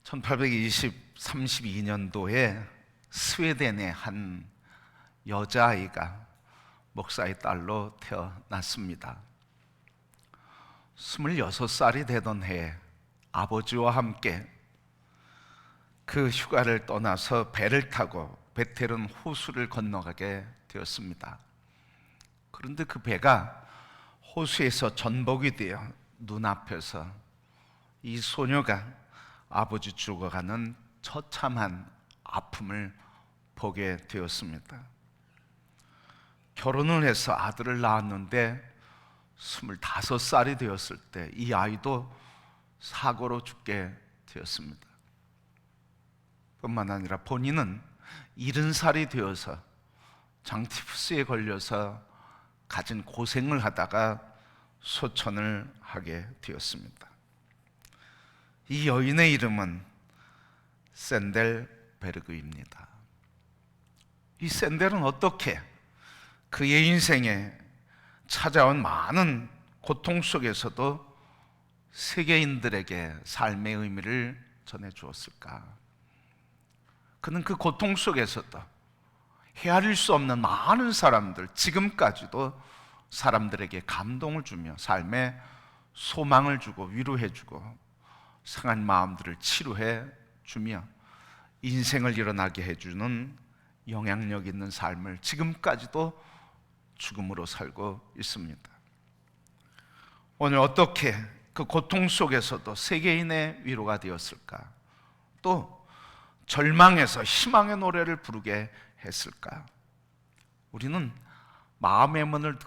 1832년도에 스웨덴의 한 여자아이가 목사의 딸로 태어났습니다. 26살이 되던 해에 아버지와 함께 그 휴가를 떠나서 배를 타고 베테른 호수를 건너가게 되었습니다. 그런데 그 배가 호수에서 전복이 되어 눈앞에서 이 소녀가 아버지 죽어가는 처참한 아픔을 보게 되었습니다. 결혼을 해서 아들을 낳았는데 25살이 되었을 때 이 아이도 사고로 죽게 되었습니다. 뿐만 아니라 본인은 70살이 되어서 장티푸스에 걸려서 가진 고생을 하다가 소천을 하게 되었습니다. 이 여인의 이름은 샌델베르그입니다. 이 샌델은 어떻게 그의 인생에 찾아온 많은 고통 속에서도 세계인들에게 삶의 의미를 전해주었을까? 그는 그 고통 속에서도 헤아릴 수 없는 많은 사람들, 지금까지도 사람들에게 감동을 주며 삶에 소망을 주고 위로해주고 상한 마음들을 치료해 주며 인생을 일어나게 해주는 영향력 있는 삶을 지금까지도 죽음으로 살고 있습니다. 오늘 어떻게 그 고통 속에서도 세계인의 위로가 되었을까? 또 절망에서 희망의 노래를 부르게 했을까? 우리는 마음의 문을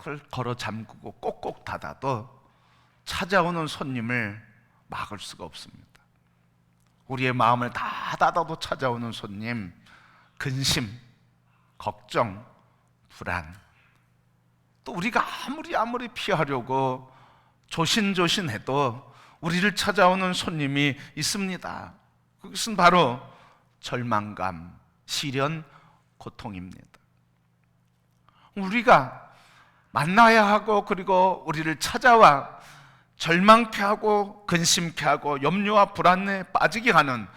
늘 걸어 잠그고 꼭꼭 닫아도 찾아오는 손님을 막을 수가 없습니다. 우리의 마음을 다 닫아도 찾아오는 손님, 근심, 걱정, 불안. 또 우리가 아무리 피하려고 조신조신해도 우리를 찾아오는 손님이 있습니다. 그것은 바로 절망감, 시련, 고통입니다. 우리가 만나야 하고 그리고 우리를 찾아와 절망케 하고 근심케 하고 염려와 불안에 빠지게 하는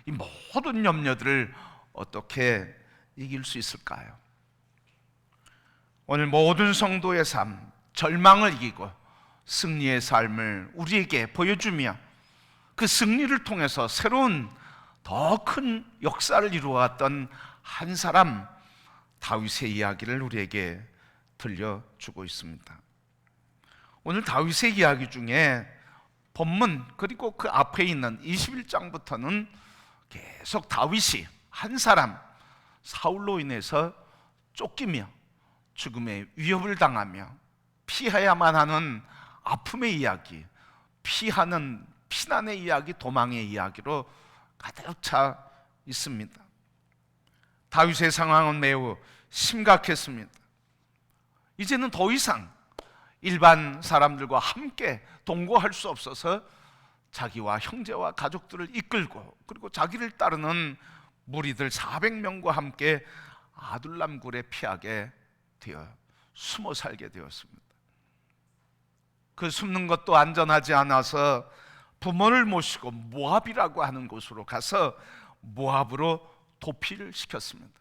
이 모든 염려들을 어떻게 이길 수 있을까요? 오늘 모든 성도의 삶, 절망을 이기고 승리의 삶을 우리에게 보여주며 그 승리를 통해서 새로운 더 큰 역사를 이루어왔던 한 사람, 다윗의 이야기를 우리에게 들려주고 있습니다. 오늘 다윗의 이야기 중에 본문 그리고 그 앞에 있는 21장부터는 계속 다윗이 한 사람, 사울로 인해서 쫓기며 죽음의 위협을 당하며 피해야만 하는 아픔의 이야기, 피하는 피난의 이야기, 도망의 이야기로 가득 차 있습니다. 다윗의 상황은 매우 심각했습니다. 이제는 더 이상 일반 사람들과 함께 동거할 수 없어서 자기와 형제와 가족들을 이끌고 그리고 자기를 따르는 무리들 400명과 함께 아둘람 굴에 피하게 되어 숨어 살게 되었습니다. 그 숨는 것도 안전하지 않아서 부모를 모시고 모압이라고 하는 곳으로 가서 모압으로 도피를 시켰습니다.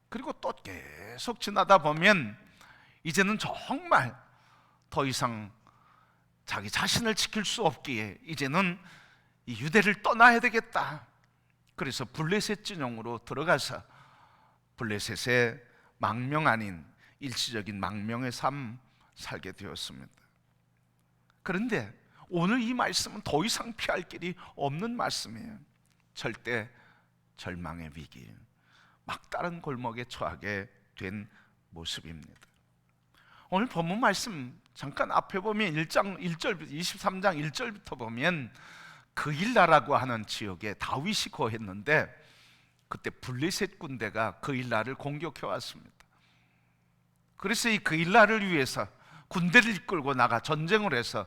그리고 또 계속 지나다 보면 이제는 정말 더 이상 자기 자신을 지킬 수 없기에 이제는 이 유대를 떠나야 되겠다. 그래서 블레셋 진영으로 들어가서 블레셋의 망명 아닌 일시적인 망명의 삶 살게 되었습니다. 그런데 오늘 이 말씀은 더 이상 피할 길이 없는 말씀이에요. 절대 절망의 위기, 막다른 골목에 처하게 된 모습입니다. 오늘 본문 말씀 잠깐 앞에 보면 1장 1절부터 23장 1절부터 보면 그일라라고 하는 지역에 다윗이 거했는데 그때 블레셋 군대가 그일라를 공격해 왔습니다. 그래서 이 그일라를 위해서 군대를 이끌고 나가 전쟁을 해서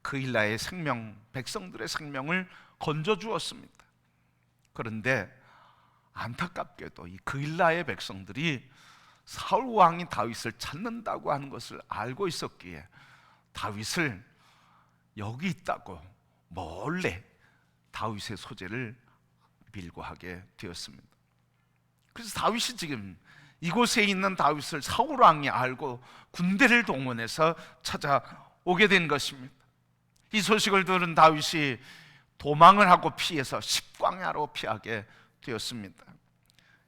그일라의 생명, 백성들의 생명을 건져 주었습니다. 그런데 안타깝게도 이 그일라의 백성들이 사울 왕이 다윗을 찾는다고 하는 것을 알고 있었기에 다윗을 여기 있다고 몰래 다윗의 소재를 밀고 하게 되었습니다. 그래서 다윗이 지금 이곳에 있는 다윗을 사울 왕이 알고 군대를 동원해서 찾아오게 된 것입니다. 이 소식을 들은 다윗이 도망을 하고 피해서 십광야로 피하게 되었습니다.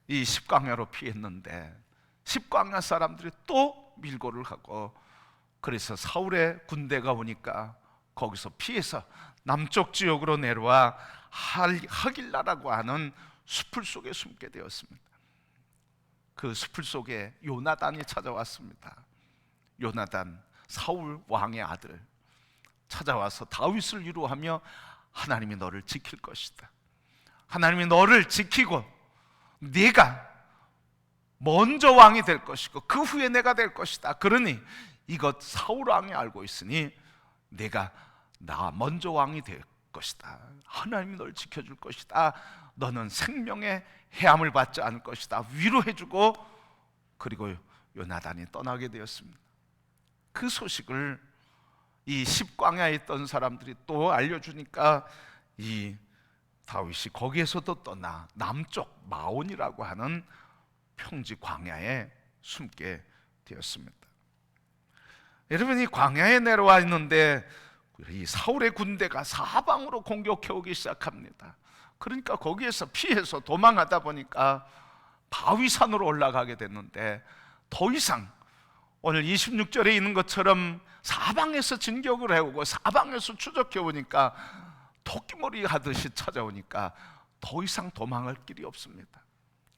이 십광야로 피했는데 십광야 사람들이 또 밀고를 하고, 그래서 사울의 군대가 오니까 거기서 피해서 남쪽 지역으로 내려와 하길라라고 하는 숲을 속에 숨게 되었습니다. 그 숲을 속에 요나단이 찾아왔습니다. 요나단, 사울 왕의 아들, 찾아와서 다윗을 위로하며 하나님이 너를 지킬 것이다. 하나님이 너를 지키고 네가 먼저 왕이 될 것이고 그 후에 내가 될 것이다. 그러니 이것 사울 왕이 알고 있으니 내가 나 먼저 왕이 될 것이다. 하나님이 널 지켜줄 것이다. 너는 생명의 해함을 받지 않을 것이다. 위로해주고, 그리고 요나단이 떠나게 되었습니다. 그 소식을 이 십광야에 있던 사람들이 또 알려주니까 이 다윗이 거기에서도 떠나 남쪽 마온이라고 하는 평지 광야에 숨게 되었습니다. 여러분, 이 광야에 내려와 있는데 이 사울의 군대가 사방으로 공격해 오기 시작합니다. 그러니까 거기에서 피해서 도망하다 보니까 바위산으로 올라가게 됐는데, 더 이상 오늘 26절에 있는 것처럼 사방에서 진격을 해오고 사방에서 추적해 오니까 토끼머리 하듯이 찾아오니까 더 이상 도망할 길이 없습니다.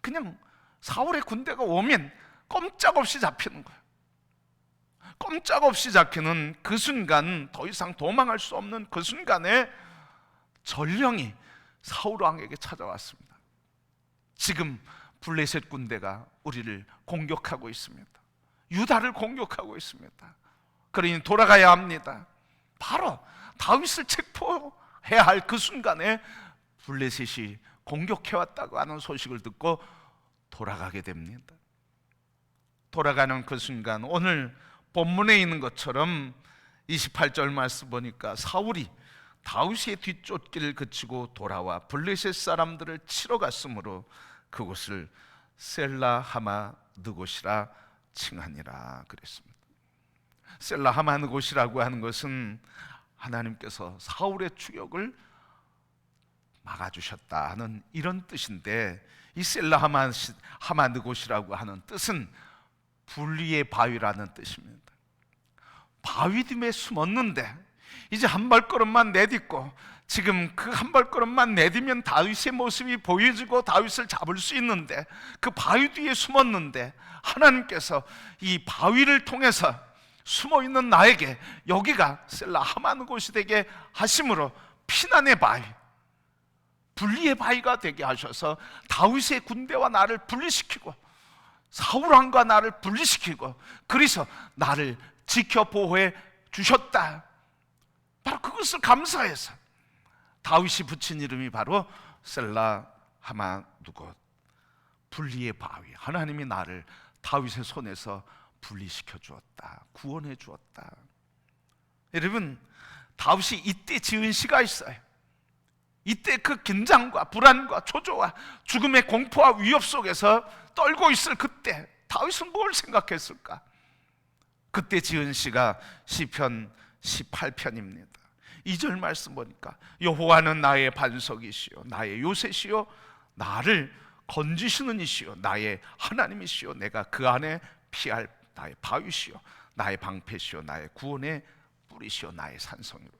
그냥 사울의 군대가 오면 꼼짝없이 잡히는 거예요. 꼼짝없이 잡히는 그 순간, 더 이상 도망할 수 없는 그 순간에 전령이 사울 왕에게 찾아왔습니다. 지금 블레셋 군대가 우리를 공격하고 있습니다. 유다를 공격하고 있습니다. 그러니 돌아가야 합니다. 바로 다윗을 체포해야 할 그 순간에 블레셋이 공격해왔다고 하는 소식을 듣고 돌아가게 됩니다. 돌아가는 그 순간, 오늘 본문에 있는 것처럼 28절 말씀 보니까 사울이 다윗의 뒤쫓기를 그치고 돌아와 블레셋 사람들을 치러 갔으므로 그곳을 셀라 하마 느곳이라 칭하니라 그랬습니다. 셀라 하마 느곳이라고 하는 것은 하나님께서 사울의 추격을 막아주셨다 하는 이런 뜻인데, 이 셀라 하마 느곳이라고 하는 뜻은 분리의 바위라는 뜻입니다. 바위 틈에 숨었는데 이제 한 발걸음만 내딛고, 지금 그 한 발걸음만 내딛으면 다윗의 모습이 보여지고 다윗을 잡을 수 있는데, 그 바위 뒤에 숨었는데 하나님께서 이 바위를 통해서 숨어있는 나에게 여기가 셀라 하마느 곳이 되게 하심으로 피난의 바위, 분리의 바위가 되게 하셔서 다윗의 군대와 나를 분리시키고 사울 왕과 나를 분리시키고, 그래서 나를 지켜 보호해 주셨다. 바로 그것을 감사해서 다윗이 붙인 이름이 바로 셀라 하마 느곳, 분리의 바위. 하나님이 나를 다윗의 손에서 분리시켜 주었다, 구원해 주었다. 여러분, 다윗이 이때 지은 시가 있어요. 이때 그 긴장과 불안과 초조와 죽음의 공포와 위협 속에서 떨고 있을 그때 다윗은 뭘 생각했을까? 그때 지은 시가 시편 18편입니다. 2절 말씀 보니까 여호와는 나의 반석이시요 나의 요새시요 나를 건지시는 이시요 나의 하나님이시요 내가 그 안에 피할 나의 바위시요 나의 방패시요 나의 구원의 뿌리시요 나의 산성이로다.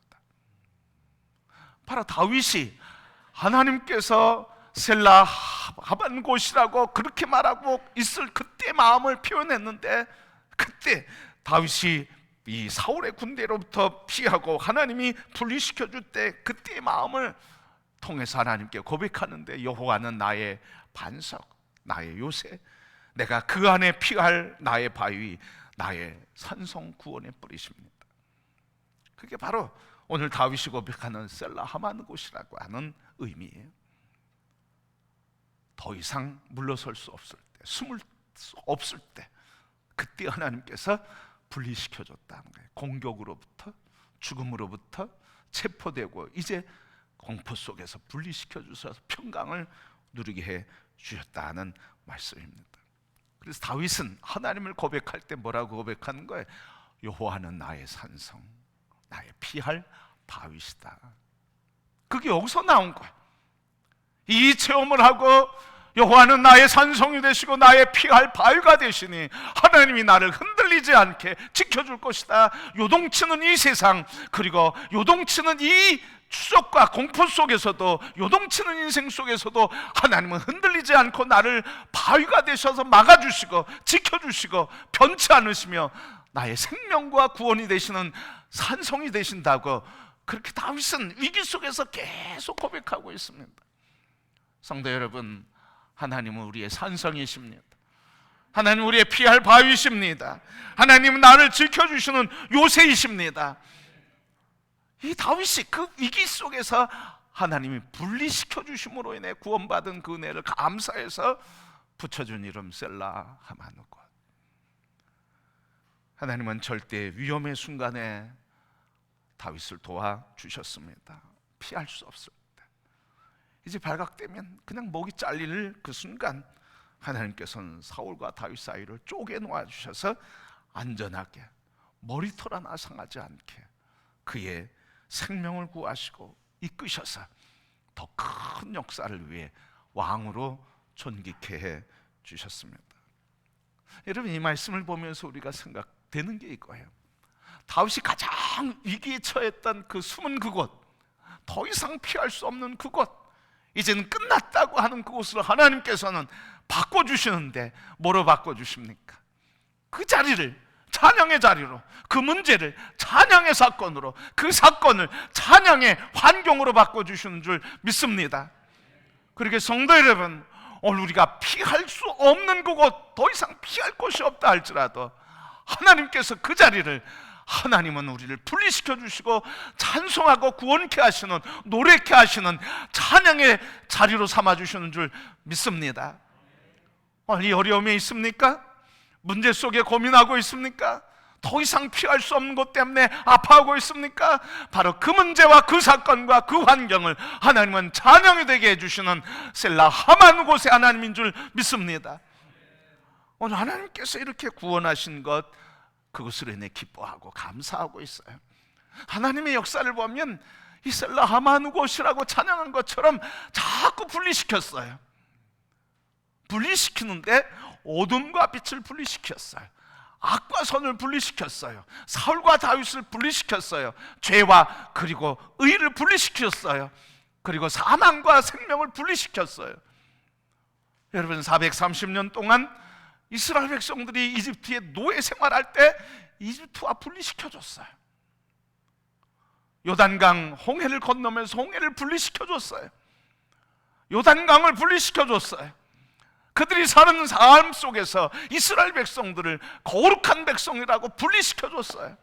바로 다윗이 하나님께서 셀라 하반 곳이라고 그렇게 말하고 있을 그때 마음을 표현했는데, 그때 다윗이 이 사울의 군대로부터 피하고 하나님이 분리시켜 줄 때 그때의 마음을 통해서 하나님께 고백하는데, 여호와는 나의 반석, 나의 요새, 내가 그 안에 피할 나의 바위, 나의 산성 구원의 뿌리십니다. 그게 바로 오늘 다윗이 고백하는 셀라 하마느 곳이라고 하는 의미예요. 더 이상 물러설 수 없을 때, 숨을 수 없을 때, 그때 하나님께서 분리시켜줬다는 거예요. 공격으로부터, 죽음으로부터 체포되고 이제 공포 속에서 분리시켜 주셔서 평강을 누리게 해 주셨다는 말씀입니다. 그래서 다윗은 하나님을 고백할 때 뭐라고 고백하는 거예요? 여호와는 나의 산성, 나의 피할 바위시다. 그게 여기서 나온 거예요. 이 체험을 하고 여호와는 나의 산성이 되시고 나의 피할 바위가 되시니 하나님이 나를 흔들리지 않게 지켜줄 것이다. 요동치는 이 세상, 그리고 요동치는 이 추적과 공포 속에서도, 요동치는 인생 속에서도 하나님은 흔들리지 않고 나를 바위가 되셔서 막아주시고 지켜주시고 변치 않으시며 나의 생명과 구원이 되시는 산성이 되신다고, 그렇게 다윗은 위기 속에서 계속 고백하고 있습니다. 성도 여러분, 하나님은 우리의 산성이십니다. 하나님은 우리의 피할 바위이십니다. 하나님은 나를 지켜주시는 요새이십니다. 이 다윗이 그 위기 속에서 하나님이 분리시켜 주심으로 인해 구원받은 그 은혜를 감사해서 붙여준 이름 셀라 하마누고. 하나님은 절대 위험의 순간에 다윗을 도와주셨습니다. 피할 수 없습니다. 이제 발각되면 그냥 목이 잘릴 그 순간 하나님께서는 사울과 다윗 사이를 쪼개 놓아 주셔서 안전하게 머리털 하나 상하지 않게 그의 생명을 구하시고 이끄셔서 더 큰 역사를 위해 왕으로 존귀케 해 주셨습니다. 여러분, 이 말씀을 보면서 우리가 생각되는 게 이거예요. 다윗이 가장 위기에 처했던 그 숨은 그곳, 더 이상 피할 수 없는 그곳, 이제는 끝났다고 하는 그곳으로 하나님께서는 바꿔주시는데 뭐로 바꿔주십니까? 그 자리를 찬양의 자리로, 그 문제를 찬양의 사건으로, 그 사건을 찬양의 환경으로 바꿔주시는 줄 믿습니다. 그렇게 성도 여러분, 오늘 우리가 피할 수 없는 그곳, 더 이상 피할 곳이 없다 할지라도 하나님께서 그 자리를, 하나님은 우리를 분리시켜 주시고 찬송하고 구원케 하시는, 노래케 하시는 찬양의 자리로 삼아 주시는 줄 믿습니다. 이 어려움에 있습니까? 문제 속에 고민하고 있습니까? 더 이상 피할 수 없는 것 때문에 아파하고 있습니까? 바로 그 문제와 그 사건과 그 환경을 하나님은 찬양이 되게 해주시는 셀라 하만 곳의 하나님인 줄 믿습니다. 오늘 하나님께서 이렇게 구원하신 것, 그것으로 인해 기뻐하고 감사하고 있어요. 하나님의 역사를 보면 이 셀라 하만 곳이라고 찬양한 것처럼 자꾸 분리시켰어요. 분리시키는데 어둠과 빛을 분리시켰어요. 악과 선을 분리시켰어요. 사울과 다윗을 분리시켰어요. 죄와 그리고 의를 분리시켰어요. 그리고 사망과 생명을 분리시켰어요. 여러분, 430년 동안 이스라엘 백성들이 이집트에 노예 생활할 때 이집트와 분리시켜줬어요. 요단강 홍해를 건너면서 홍해를 분리시켜줬어요. 요단강을 분리시켜줬어요. 그들이 사는 삶 속에서 이스라엘 백성들을 거룩한 백성이라고 분리시켜줬어요.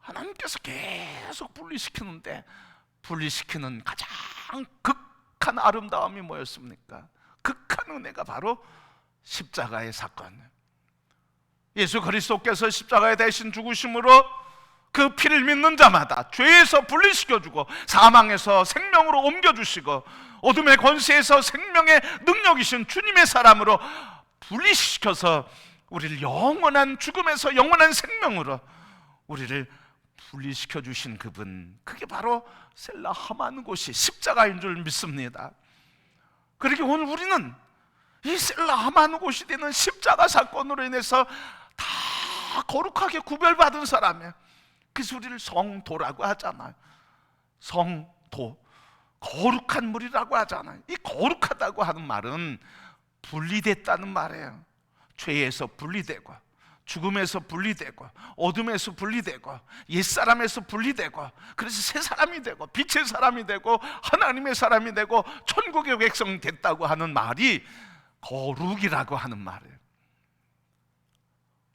하나님께서 계속 분리시키는데, 분리시키는 가장 극한 아름다움이 뭐였습니까? 극한 은혜가 바로 십자가의 사건. 예수 그리스도께서 십자가에 대신 죽으심으로 그 피를 믿는 자마다 죄에서 분리시켜주고 사망에서 생명으로 옮겨주시고 어둠의 권세에서 생명의 능력이신 주님의 사람으로 분리시켜서 우리를 영원한 죽음에서 영원한 생명으로 우리를 분리시켜 주신 그분, 그게 바로 셀라 하만 곳이 십자가인 줄 믿습니다. 그렇게 오늘 우리는 이 셀라 하만 곳이 되는 십자가 사건으로 인해서 다 거룩하게 구별받은 사람이에요. 그래서 우리를 성도라고 하잖아요. 성도, 거룩한 물이라고 하잖아요. 이 거룩하다고 하는 말은 분리됐다는 말이에요. 죄에서 분리되고, 죽음에서 분리되고, 어둠에서 분리되고, 옛사람에서 분리되고, 그래서 새 사람이 되고, 빛의 사람이 되고, 하나님의 사람이 되고, 천국의 백성 됐다고 하는 말이 거룩이라고 하는 말이에요.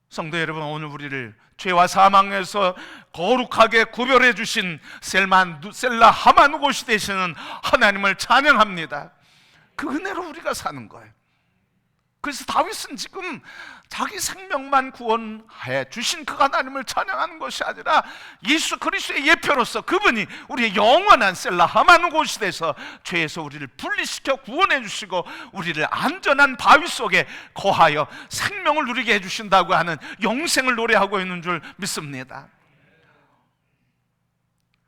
성도 여러분, 오늘 우리를 죄와 사망에서 거룩하게 구별해 주신 셀라 하만 곳이 되시는 하나님을 찬양합니다. 그 은혜로 우리가 사는 거예요. 그래서 다윗은 지금 자기 생명만 구원해 주신 그 하나님을 찬양하는 것이 아니라 예수 그리스도의 예표로서 그분이 우리의 영원한 셀라 하만 곳에서 죄에서 우리를 분리시켜 구원해 주시고 우리를 안전한 바위 속에 거하여 생명을 누리게 해주신다고 하는 영생을 노래하고 있는 줄 믿습니다.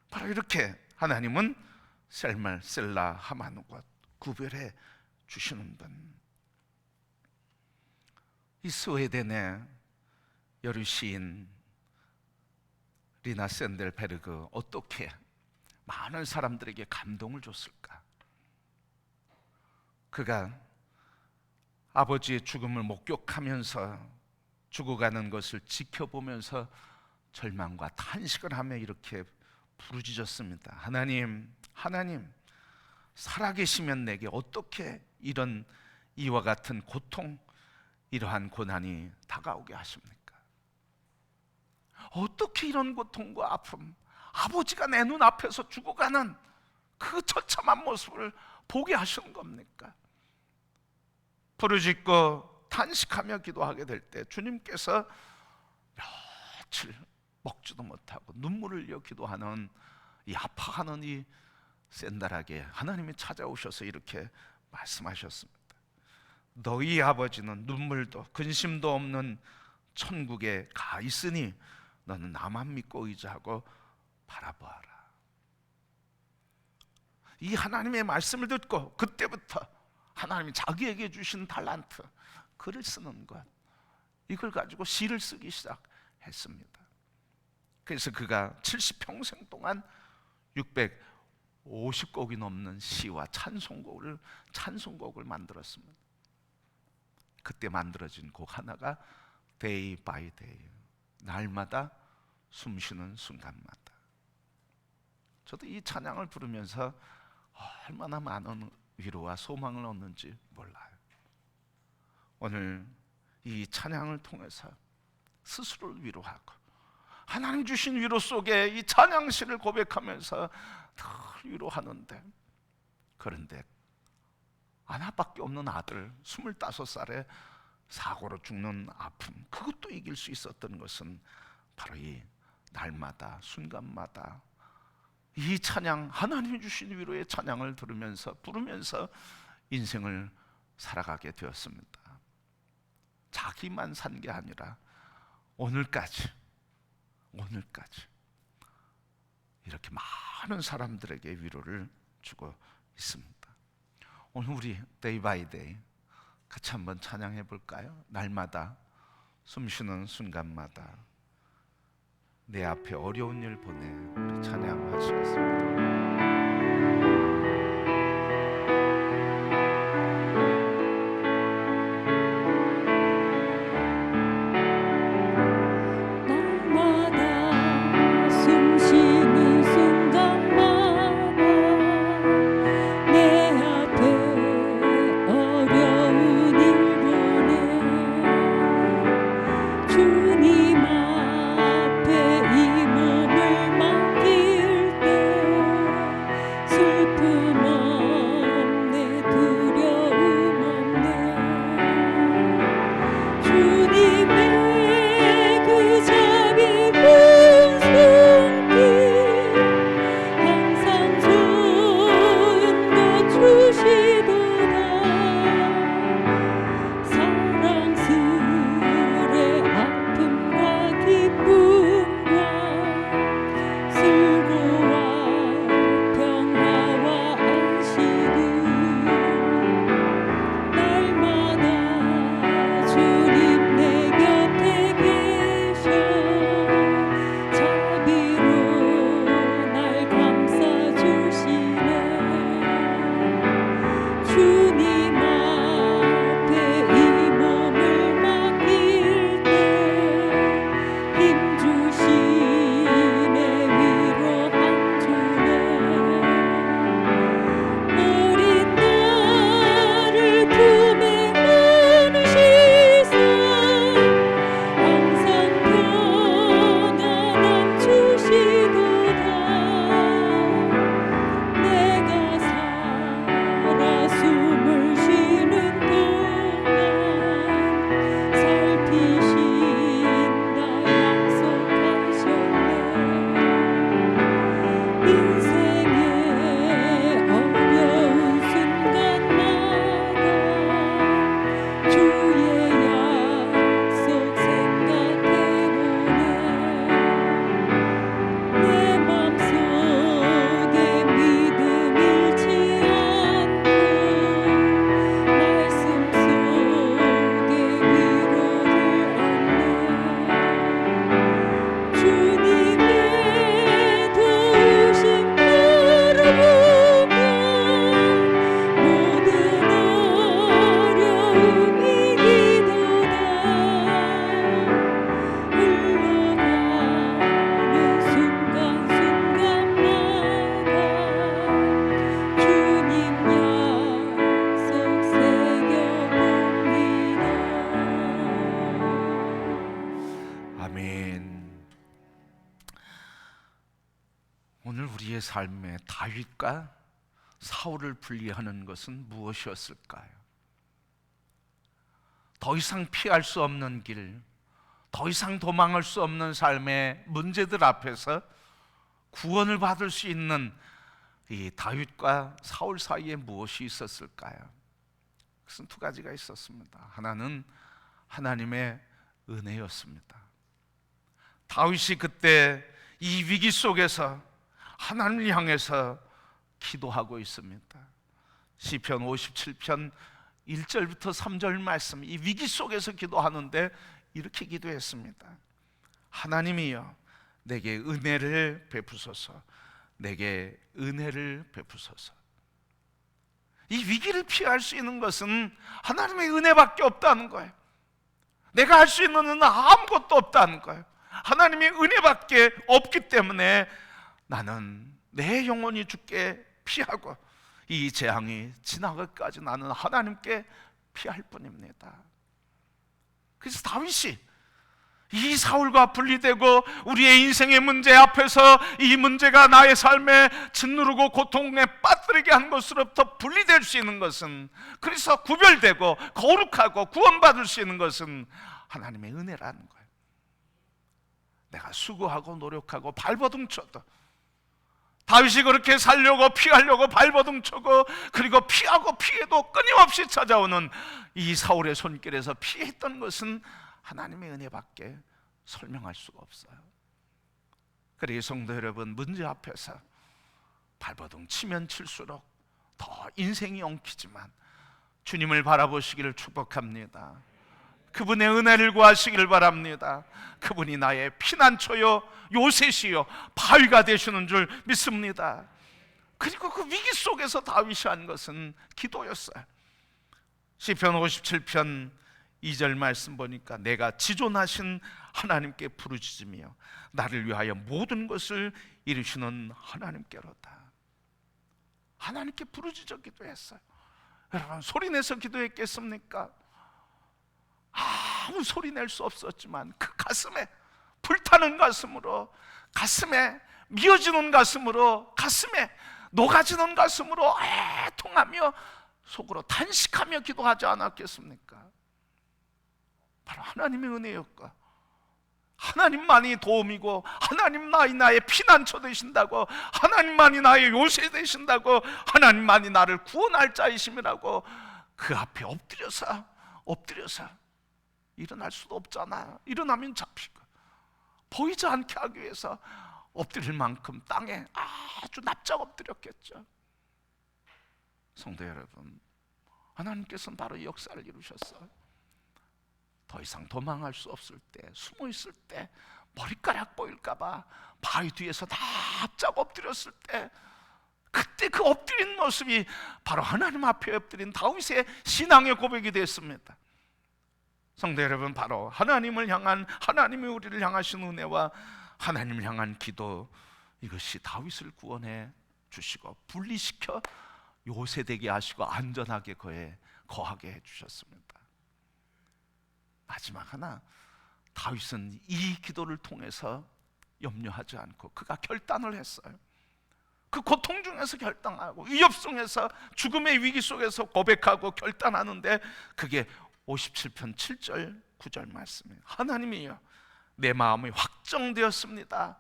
바로 이렇게 하나님은 셀말 셀라 하만 곳 구별해 주시는 분. 이 스웨덴의 여류 시인 리나 샌델베르그 어떻게 많은 사람들에게 감동을 줬을까? 그가 아버지의 죽음을 목격하면서 죽어가는 것을 지켜보면서 절망과 탄식을 하며 이렇게 부르짖었습니다. 하나님, 하나님, 살아계시면 내게 어떻게 이런 이와 같은 고통, 이러한 고난이 다가오게 하십니까? 어떻게 이런 고통과 아픔, 아버지가 내 눈앞에서 죽어가는 그 처참한 모습을 보게 하시는 겁니까? 부르짖고 탄식하며 기도하게 될 때 주님께서 며칠 먹지도 못하고 눈물을 흘려 기도하는 이 아파하는 이 샌달에게 하나님이 찾아오셔서 이렇게 말씀하셨습니다. 너희 아버지는 눈물도 근심도 없는 천국에 가 있으니 너는 나만 믿고 의지하고 바라보아라. 이 하나님의 말씀을 듣고 그때부터 하나님이 자기에게 주신 달란트, 글을 쓰는 것, 이걸 가지고 시를 쓰기 시작했습니다. 그래서 그가 70평생 동안 650곡이 넘는 시와 찬송곡을 만들었습니다. 그때 만들어진 곡 하나가 Day by Day, 날마다 숨쉬는 순간마다. 저도 이 찬양을 부르면서 얼마나 많은 위로와 소망을 얻는지 몰라요. 오늘 이 찬양을 통해서 스스로를 위로하고 하나님 주신 위로 속에 이 찬양시를 고백하면서 늘 위로하는데, 그런데 하나밖에 없는 아들 25살에 사고로 죽는 아픔, 그것도 이길 수 있었던 것은 바로 이 날마다 순간마다 이 찬양, 하나님이 주신 위로의 찬양을 들으면서 부르면서 인생을 살아가게 되었습니다. 자기만 산 게 아니라 오늘까지 이렇게 많은 사람들에게 위로를 주고 있습니다. 오늘 우리 Day by Day 같이 한번 찬양해 볼까요? 날마다 숨쉬는 순간마다 내 앞에 어려운 일 보내, 우리 찬양하시겠습니다. 주님 앞에 이 몸을 맡길 때 오늘 우리의 삶에 다윗과 사울을 분리하는 것은 무엇이었을까요? 더 이상 피할 수 없는 길, 더 이상 도망할 수 없는 삶의 문제들 앞에서 구원을 받을 수 있는 이 다윗과 사울 사이에 무엇이 있었을까요? 그것은 두 가지가 있었습니다. 하나는 하나님의 은혜였습니다. 다윗이 그때 이 위기 속에서 하나님을 향해서 기도하고 있습니다. 시편 57편 1절부터 3절 말씀, 이 위기 속에서 기도하는데 이렇게 기도했습니다. 하나님이여 내게 은혜를 베푸소서, 내게 은혜를 베푸소서. 이 위기를 피할 수 있는 것은 하나님의 은혜밖에 없다는 거예요. 내가 할 수 있는 은혜는 아무것도 없다는 거예요. 하나님의 은혜밖에 없기 때문에 나는 내 영혼이 죽게 피하고 이 재앙이 지나가기까지 나는 하나님께 피할 뿐입니다. 그래서 다윗이 이 사울과 분리되고 우리의 인생의 문제 앞에서 이 문제가 나의 삶에 짓누르고 고통에 빠뜨리게 한 것으로부터 분리될 수 있는 것은, 그래서 구별되고 거룩하고 구원받을 수 있는 것은 하나님의 은혜라는 거예요. 내가 수고하고 노력하고 발버둥 쳐도, 다윗이 그렇게 살려고 피하려고 발버둥 쳐고 그리고 피하고 피해도 끊임없이 찾아오는 이 사울의 손길에서 피했던 것은 하나님의 은혜밖에 설명할 수가 없어요. 그러기 성도 여러분, 문제 앞에서 발버둥 치면 칠수록 더 인생이 엉키지만 주님을 바라보시기를 축복합니다. 그분의 은혜를 구하시기를 바랍니다. 그분이 나의 피난처요 요새시요 바위가 되시는 줄 믿습니다. 그리고 그 위기 속에서 다윗이 한 것은 기도였어요. 시편 57편 2절 말씀 보니까 내가 지존하신 하나님께 부르짖으며 나를 위하여 모든 것을 이루시는 하나님께로다. 하나님께 부르짖어 기도했어요. 여러분, 소리내서 기도했겠습니까? 아무 소리 낼 수 없었지만 그 가슴에 불타는 가슴으로, 가슴에 미어지는 가슴으로, 가슴에 녹아지는 가슴으로 애통하며 속으로 탄식하며 기도하지 않았겠습니까? 바로 하나님의 은혜였고, 하나님만이 도움이고, 하나님만이 나의 피난처 되신다고, 하나님만이 나의 요새 되신다고, 하나님만이 나를 구원할 자이심이라고 그 앞에 엎드려서 일어날 수도 없잖아. 일어나면 잡히고, 보이지 않게 하기 위해서 엎드릴 만큼 땅에 아주 납작 엎드렸겠죠. 성도 여러분, 하나님께서는 바로 이 역사를 이루셨어요. 더 이상 도망할 수 없을 때, 숨어 있을 때, 머리카락 보일까봐 바위 뒤에서 납작 엎드렸을 때, 그때 그 엎드린 모습이 바로 하나님 앞에 엎드린 다윗의 신앙의 고백이 됐습니다. 성도 여러분, 바로 하나님을 향한, 하나님이 우리를 향하신 은혜와 하나님을 향한 기도, 이것이 다윗을 구원해 주시고 분리시켜 요새되게 하시고 안전하게 거하게 해주셨습니다. 마지막 하나, 다윗은 이 기도를 통해서 염려하지 않고 그가 결단을 했어요. 그 고통 중에서 결단하고 위협 속에서, 죽음의 위기 속에서 고백하고 결단하는데 그게 57편 7절 9절 말씀이에요. 하나님이여 내 마음이 확정되었습니다.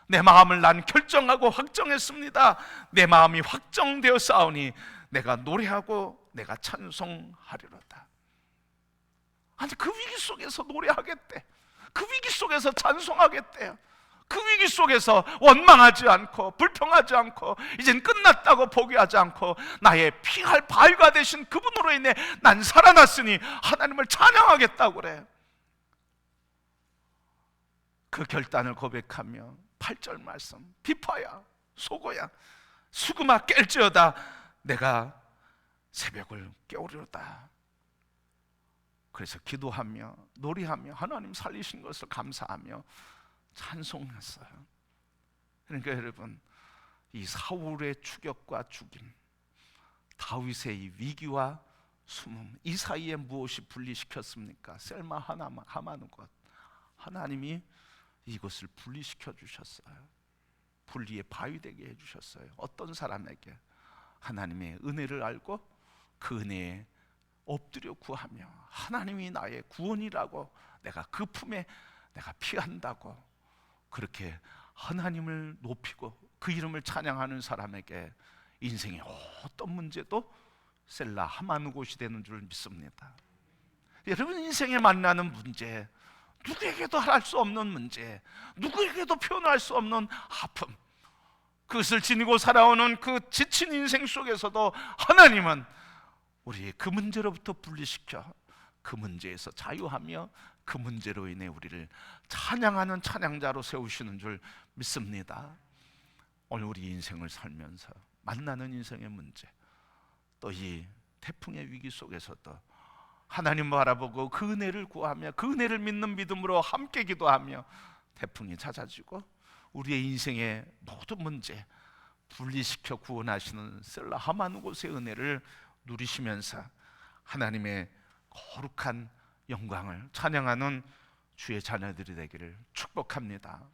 내 마음을 난 결정하고 확정했습니다. 내 마음이 확정되어 싸우니 내가 노래하고 내가 찬송하리로다. 아니, 그 위기 속에서 노래하겠대. 그 위기 속에서 찬송하겠대요. 그 위기 속에서 원망하지 않고 불평하지 않고 이젠 끝났다고 포기하지 않고 나의 피할 바위가 되신 그분으로 인해 난 살아났으니 하나님을 찬양하겠다고 그래. 그 결단을 고백하며 8절 말씀, 비파야 소고야 수금아 깰지어다 내가 새벽을 깨우리로다. 그래서 기도하며 노래하며 하나님 살리신 것을 감사하며 찬송했어요. 그러니까 여러분, 이 사울의 추격과 죽임, 다윗의 이 위기와 숨음, 이 사이에 무엇이 분리시켰습니까? 셀마 하마는 것, 하나님이 이것을 분리시켜 주셨어요. 분리의 바위 되게 해주셨어요. 어떤 사람에게 하나님의 은혜를 알고 그 은혜에 엎드려 구하며 하나님이 나의 구원이라고 내가 그 품에 내가 피한다고 그렇게 하나님을 높이고 그 이름을 찬양하는 사람에게 인생의 어떤 문제도 셀라 하만 곳이 되는 줄 믿습니다. 여러분, 인생에 만나는 문제, 누구에게도 할 수 없는 문제, 누구에게도 표현할 수 없는 아픔, 그것을 지니고 살아오는 그 지친 인생 속에서도 하나님은 우리의 그 문제로부터 분리시켜 그 문제에서 자유하며 그 문제로 인해 우리를 찬양하는 찬양자로 세우시는 줄 믿습니다. 오늘 우리 인생을 살면서 만나는 인생의 문제, 또 이 태풍의 위기 속에서도 하나님 바라보고 그 은혜를 구하며 그 은혜를 믿는 믿음으로 함께 기도하며 태풍이 잦아지고 우리의 인생의 모든 문제 분리시켜 구원하시는 셀라 하만 곳의 은혜를 누리시면서 하나님의 거룩한 영광을 찬양하는 주의 자녀들이 되기를 축복합니다.